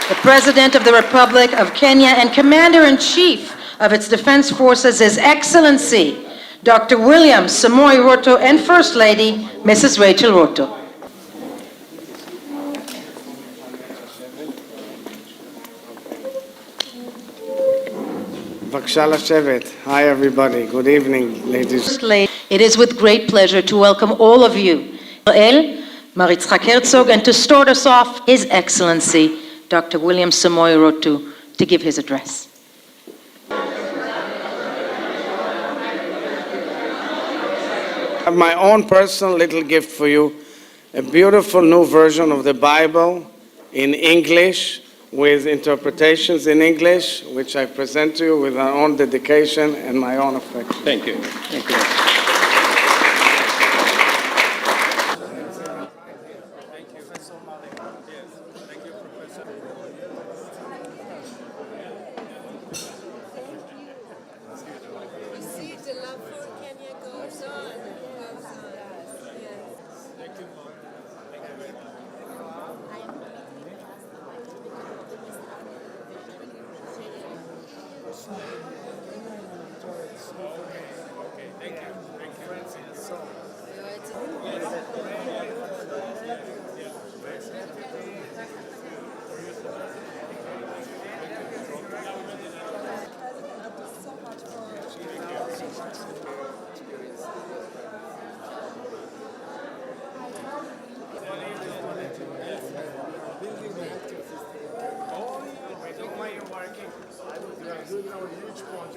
The President of the Republic of Kenya and Commander-in-Chief of its Defense Forces, His Excellency, Dr. William Samoei Ruto, and First Lady, Mrs. Rachel Ruto. Hi everybody. Good evening, ladies. First Lady, it is with great pleasure to welcome all of you, Mar Yitzchak Herzog, and to start us off, His Excellency, Dr. William Samoei Ruto, to give his address. I have my own personal little gift for you, a beautiful new version of the Bible in English with interpretations in English, which I present to you with my own dedication and my own affection. Thank you. Thank you.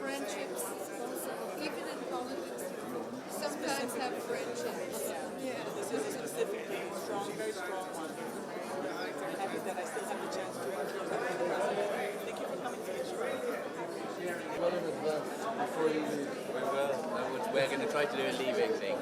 Friendships, even in politics, sometimes have friendships. Yeah. This is a specifically strong, very strong one. I'm happy that I still have the chance to work with you. Thank you for coming to the show. Before you leave. We're going to try to do a leaving thing.